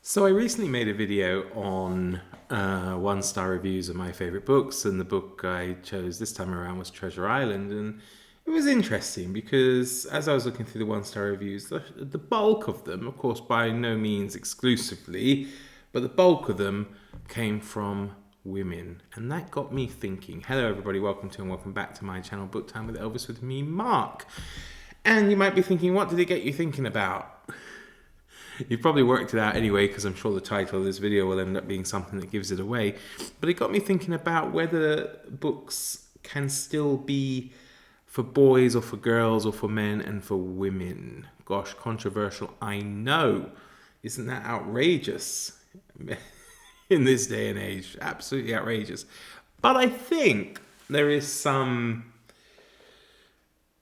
So I recently made a video on one-star reviews of my favorite books, and the book I chose this time around was Treasure Island, and it was interesting because as I was looking through the one-star reviews, the bulk of them, of course, by no means exclusively, but the bulk of them came from women, and that got me thinking. Hello, everybody! Welcome to and welcome back to my channel, Book Time with Elvis, with me, Mark. And you might be thinking, what did it get you thinking about? You've probably worked it out anyway, because I'm sure the title of this video will end up being something that gives it away. But it got me thinking about whether books can still be for boys or for girls or for men and for women. Gosh, controversial, I know. Isn't that outrageous in this day and age? Absolutely outrageous. But I think there is some,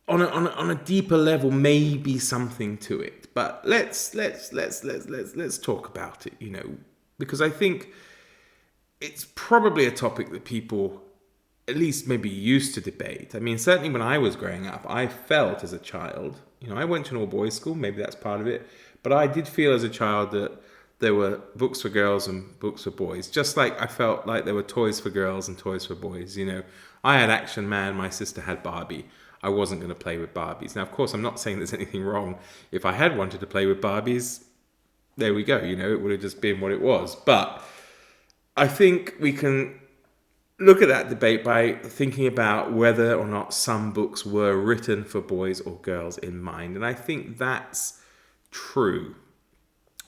on a deeper level, maybe something to it. But let's talk about it, because I think it's probably a topic that people at least maybe used to debate. I mean, certainly when I was growing up, I felt as a child, I went to an all-boys school, maybe that's part of it, but I did feel as a child that there were books for girls and books for boys, just like I felt like there were toys for girls and toys for boys. I had Action Man, my sister had Barbie. I wasn't going to play with Barbies. Now, of course, I'm not saying there's anything wrong. If I had wanted to play with Barbies, there we go. It would have just been what it was. But I think we can look at that debate by thinking about whether or not some books were written for boys or girls in mind. And I think that's true.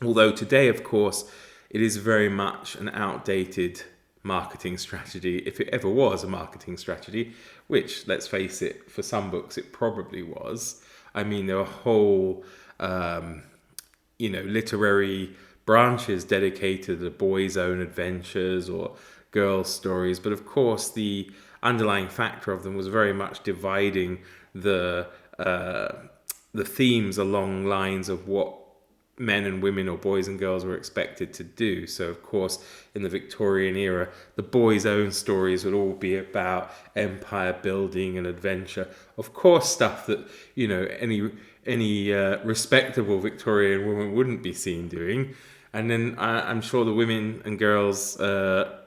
Although today, of course, it is very much an outdated marketing strategy, if it ever was a marketing strategy, which, let's face it, for some books it probably was. I mean, there were whole literary branches dedicated to boys' own adventures or girls' stories, but of course the underlying factor of them was very much dividing the themes along lines of what men and women or boys and girls were expected to do. So, of course, in the Victorian era, the boys' own stories would all be about empire building and adventure. Of course, stuff that, any respectable Victorian woman wouldn't be seen doing. And then I'm sure the women and girls'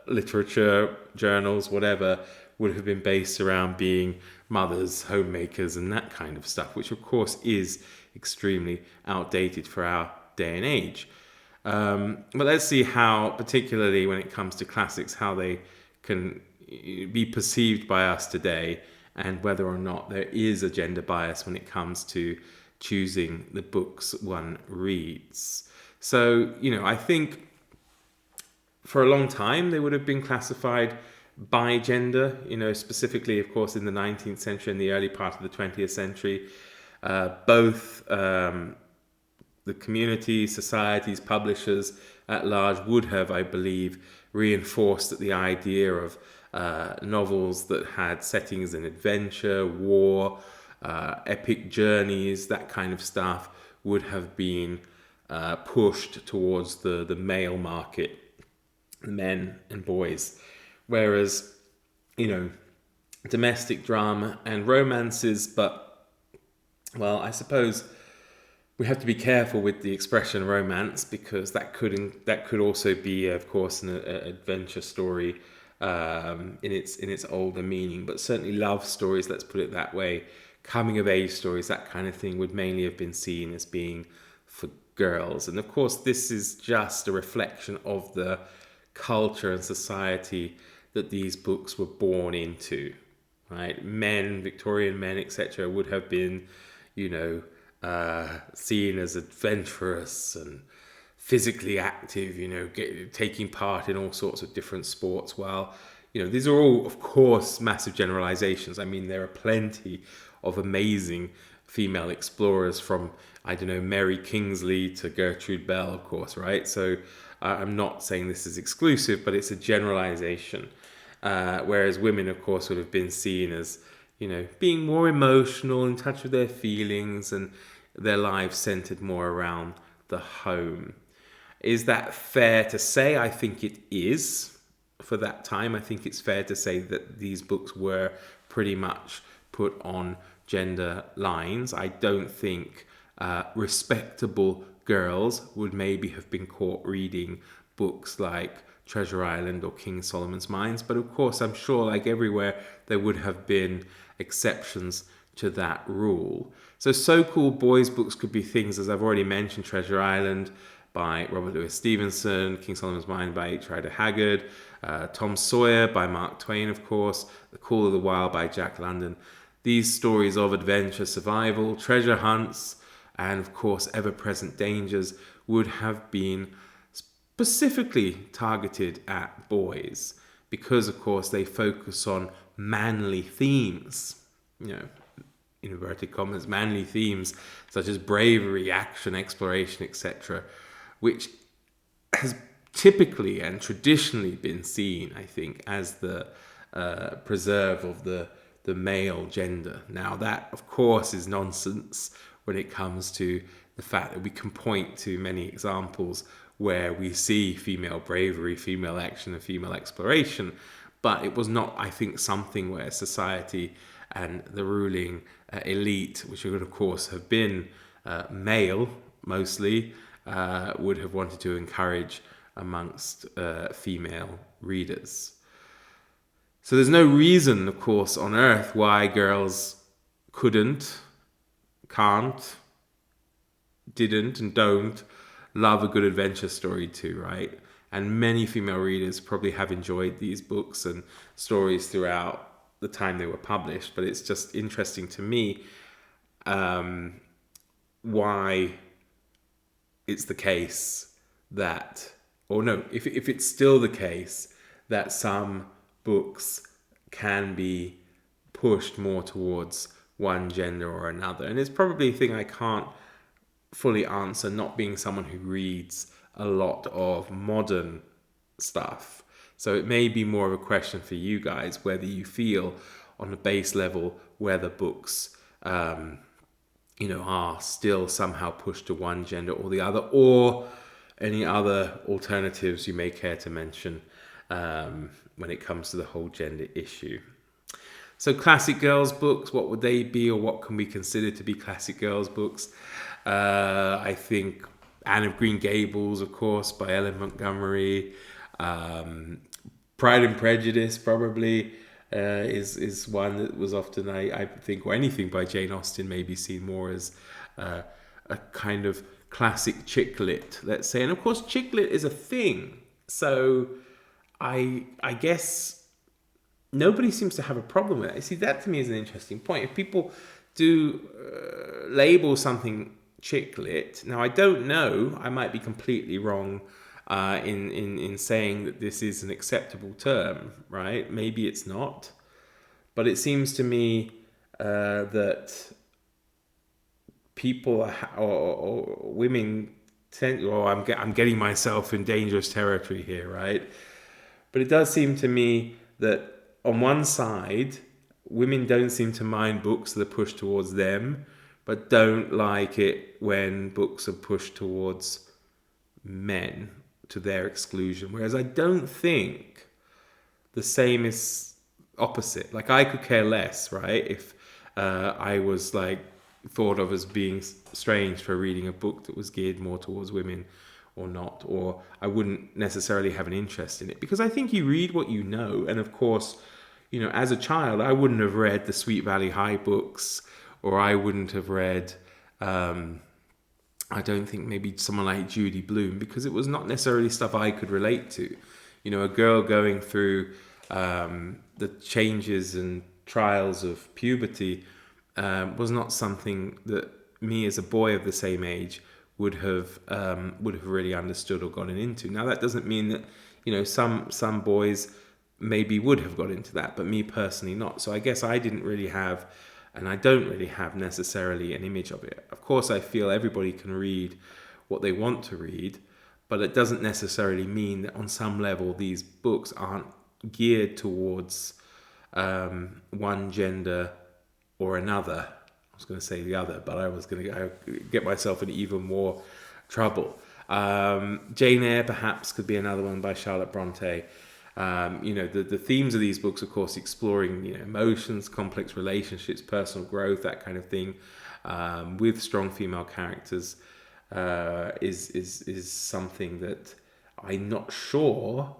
literature, journals, whatever, would have been based around being mothers, homemakers, and that kind of stuff, which, of course, is extremely outdated for our day and age. But let's see how, particularly when it comes to classics, how they can be perceived by us today, and whether or not there is a gender bias when it comes to choosing the books one reads. So, I think for a long time they would have been classified by gender, specifically, of course, in the 19th century and the early part of the 20th century. Both the community, societies, publishers at large would have, I believe, reinforced that the idea of novels that had settings in adventure, war, epic journeys, that kind of stuff would have been pushed towards the male market, men and boys. Whereas, domestic drama and romances, but, well, I suppose we have to be careful with the expression romance, because that could also be, of course, an adventure story in its older meaning. But certainly love stories, let's put it that way, coming of age stories, that kind of thing, would mainly have been seen as being for girls. And of course, this is just a reflection of the culture and society that these books were born into, right? Men, Victorian men, etc., would have been, seen as adventurous and physically active, taking part in all sorts of different sports. While, these are all, of course, massive generalizations. I mean, there are plenty of amazing female explorers, from, Mary Kingsley to Gertrude Bell, of course, right? So I'm not saying this is exclusive, but it's a generalization. Whereas women, of course, would have been seen as, being more emotional, in touch with their feelings, and their lives centered more around the home. Is that fair to say? I think it is. For that time, I think it's fair to say that these books were pretty much put on gender lines. I don't think respectable girls would maybe have been caught reading books like Treasure Island or King Solomon's Mines. But of course, I'm sure, like everywhere, there would have been exceptions to that rule. So so-called boys' books could be things, as I've already mentioned, Treasure Island by Robert Louis Stevenson, King Solomon's Mines by H. Rider Haggard, Tom Sawyer by Mark Twain, of course, The Call of the Wild by Jack London. These stories of adventure, survival, treasure hunts, and of course ever-present dangers would have been specifically targeted at boys because, of course, they focus on manly themes, in inverted commas, manly themes such as bravery, action, exploration, etc., which has typically and traditionally been seen, I think, as the preserve of the male gender. Now, that, of course, is nonsense when it comes to the fact that we can point to many examples where we see female bravery, female action, and female exploration. But it was not, I think, something where society and the ruling elite, which would, of course, have been male mostly, would have wanted to encourage amongst female readers. So there's no reason, of course, on earth why girls couldn't, can't, didn't, and don't love a good adventure story too, right? And many female readers probably have enjoyed these books and stories throughout the time they were published, but it's just interesting to me why it's the case that, or no, if it's still the case that some books can be pushed more towards one gender or another. And it's probably a thing I can't fully answer, not being someone who reads a lot of modern stuff. So it may be more of a question for you guys, whether you feel on a base level whether books are still somehow pushed to one gender or the other, or any other alternatives you may care to mention when it comes to the whole gender issue. So classic girls books, what would they be, or what can we consider to be classic girls books? I think Anne of Green Gables, of course, by Ellen Montgomery. Pride and Prejudice probably is one that was often, I think, or anything by Jane Austen may be seen more as a kind of classic chick lit, let's say. And of course, chick lit is a thing. So I guess nobody seems to have a problem with it. See, that to me is an interesting point. If people do label something chick lit, now I don't know, I might be completely wrong in saying that this is an acceptable term, right? Maybe it's not, but it seems to me that people or women tend. Well, I'm getting myself in dangerous territory here, right? But it does seem to me that on one side, women don't seem to mind books that are pushed towards them, but don't like it when books are pushed towards men to their exclusion. Whereas I don't think the same is opposite. Like, I could care less, right, if I was thought of as being strange for reading a book that was geared more towards women or not, or I wouldn't necessarily have an interest in it, because I think you read what you know. And of course, as a child, I wouldn't have read the Sweet Valley High books, or I wouldn't have read I don't think maybe someone like Judy Blume, because it was not necessarily stuff I could relate to. A girl going through the changes and trials of puberty was not something that me as a boy of the same age would have really understood or gotten into. Now, that doesn't mean that some boys maybe would have got into that, but me personally not. So I guess I didn't really have, and I don't really have necessarily an image of it. Of course, I feel everybody can read what they want to read, but it doesn't necessarily mean that on some level these books aren't geared towards one gender or another. I was going to say the other, but I was going to get myself in even more trouble. Jane Eyre, perhaps, could be another one by Charlotte Bronte. The themes of these books, of course, exploring emotions, complex relationships, personal growth, that kind of thing, with strong female characters. is something that I'm not sure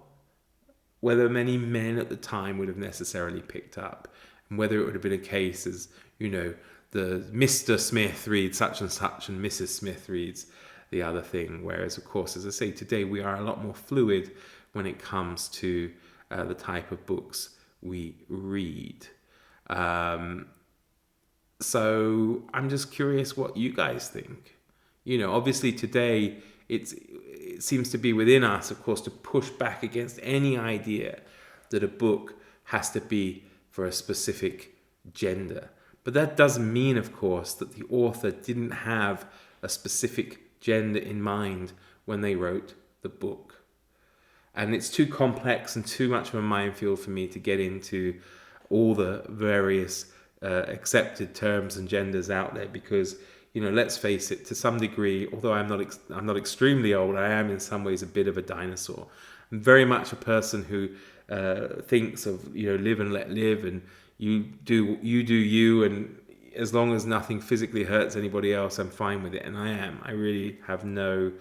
whether many men at the time would have necessarily picked up, and whether it would have been a case as, the Mr. Smith reads such and such and Mrs. Smith reads the other thing. Whereas, of course, as I say, today we are a lot more fluid when it comes to the type of books we read. So I'm just curious what you guys think. Obviously today it seems to be within us, of course, to push back against any idea that a book has to be for a specific gender. But that doesn't mean, of course, that the author didn't have a specific gender in mind when they wrote the book. And it's too complex and too much of a minefield for me to get into all the various accepted terms and genders out there, because let's face it, to some degree, although I'm not extremely old, I am in some ways a bit of a dinosaur. I'm very much a person who thinks of live and let live, and you do you, and as long as nothing physically hurts anybody else, I'm fine with it. And I really have no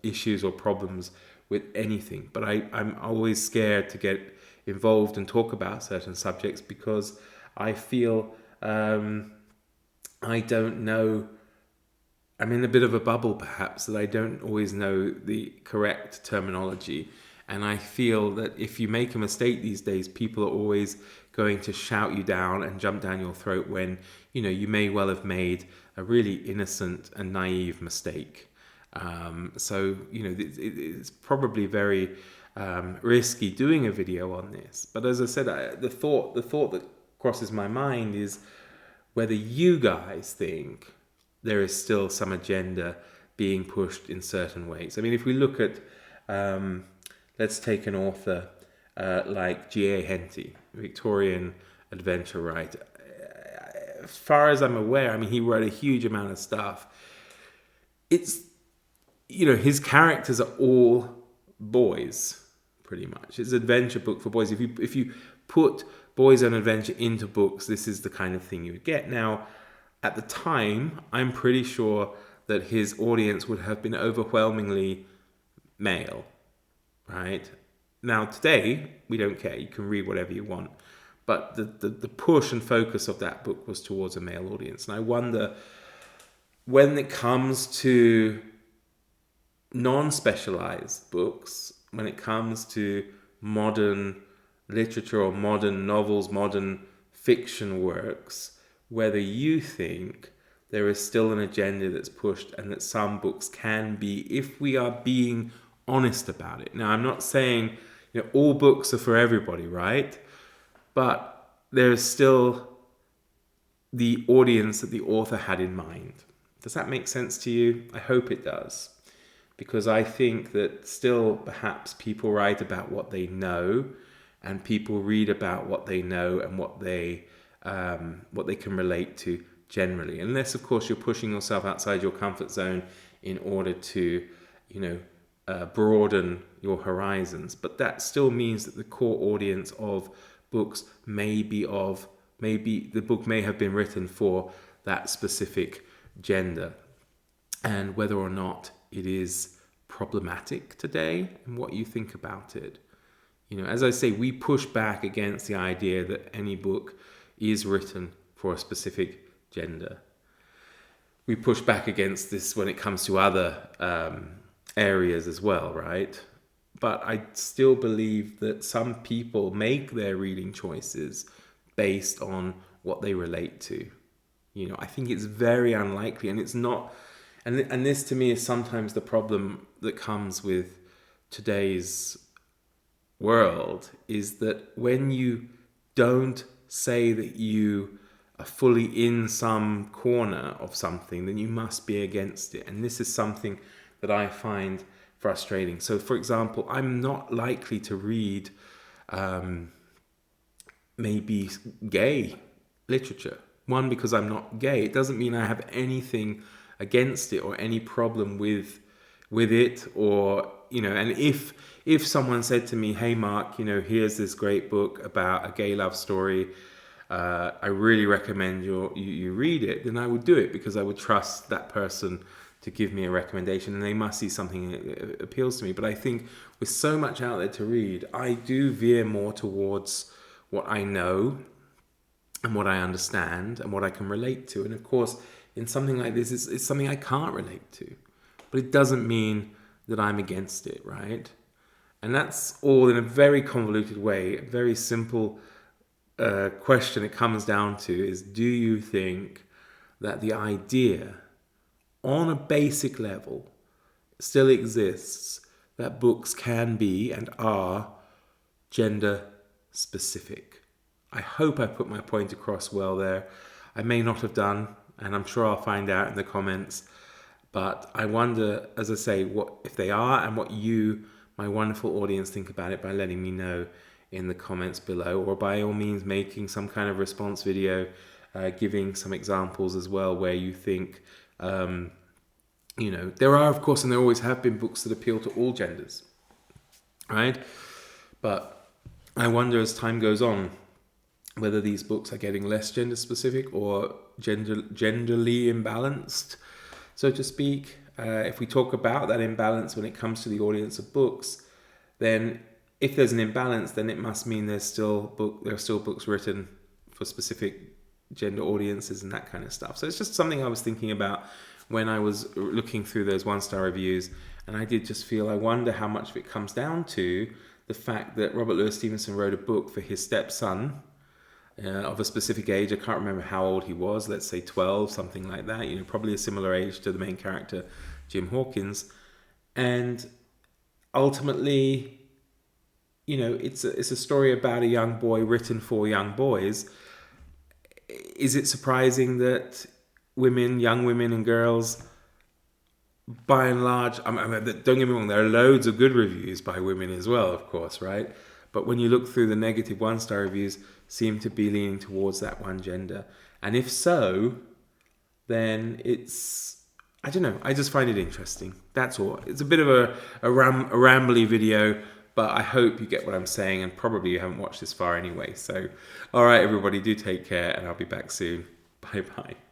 issues or problems with anything. But I'm always scared to get involved and talk about certain subjects, because I feel I don't know, I'm in a bit of a bubble perhaps, that I don't always know the correct terminology. And I feel that if you make a mistake these days, people are always going to shout you down and jump down your throat when, you may well have made a really innocent and naive mistake. So, it's probably very risky doing a video on this. But as I said, the thought that crosses my mind is whether you guys think there is still some agenda being pushed in certain ways. I mean, if we look at, let's take an author like G.A. Henty, Victorian adventure writer. As far as I'm aware, he wrote a huge amount of stuff. It's, his characters are all boys, pretty much. It's an adventure book for boys. If you put boys on adventure into books, this is the kind of thing you would get. Now, at the time, I'm pretty sure that his audience would have been overwhelmingly male, right? Now, today, we don't care. You can read whatever you want. But the push and focus of that book was towards a male audience. And I wonder, when it comes to non-specialized books, when it comes to modern literature or modern novels, modern fiction works, whether you think there is still an agenda that's pushed, and that some books can be, if we are being honest about it. Now, I'm not saying all books are for everybody, right? But there's still the audience that the author had in mind. Does that make sense to you? I hope it does. Because I think that still perhaps people write about what they know, and people read about what they know and what they can relate to generally. Unless, of course, you're pushing yourself outside your comfort zone in order to, broaden your horizons. But that still means that the core audience of books maybe the book may have been written for that specific gender. And whether or not it is problematic today, and what you think about it. As I say, we push back against the idea that any book is written for a specific gender. We push back against this when it comes to other areas as well, right? But I still believe that some people make their reading choices based on what they relate to. I think it's very unlikely, and it's not. And this to me is sometimes the problem that comes with today's world, is that when you don't say that you are fully in some corner of something, then you must be against it. And this is something that I find frustrating. So, for example, I'm not likely to read maybe gay literature. One, because I'm not gay. It doesn't mean I have anything against it or any problem with it, or and if someone said to me, hey Mark, here's this great book about a gay love story, I really recommend you read it, then I would do it, because I would trust that person to give me a recommendation, and they must see something that appeals to me. But I think with so much out there to read, I do veer more towards what I know and what I understand and what I can relate to. And of course, in something like this, it's something I can't relate to. But it doesn't mean that I'm against it, right? And that's all in a very convoluted way, a very simple question it comes down to is, do you think that the idea on a basic level still exists that books can be and are gender specific? I hope I put my point across well there. I may not have done, and I'm sure I'll find out in the comments. But I wonder, as I say, what if they are, and what you, my wonderful audience, think about it by letting me know in the comments below, or by all means making some kind of response video, giving some examples as well where you think, there are, of course, and there always have been books that appeal to all genders, right? But I wonder as time goes on whether these books are getting less gender specific or genderly imbalanced, so to speak. If we talk about that imbalance when it comes to the audience of books, then if there's an imbalance, then it must mean there are still books written for specific gender audiences and that kind of stuff. So it's just something I was thinking about when I was looking through those 1-star reviews, and I did just feel, I wonder how much of it comes down to the fact that Robert Louis Stevenson wrote a book for his stepson of a specific age. I can't remember how old he was, let's say 12, something like that, probably a similar age to the main character, Jim Hawkins. And ultimately, it's a story about a young boy written for young boys. Is it surprising that young women and girls, by and large, don't get me wrong, there are loads of good reviews by women as well, of course, right? But when you look through the negative 1-star reviews, seem to be leaning towards that one gender. And if so, then I don't know, I just find it interesting. That's all. It's a bit of a rambly video, but I hope you get what I'm saying, and probably you haven't watched this far anyway. So, all right, everybody, do take care, and I'll be back soon. Bye-bye.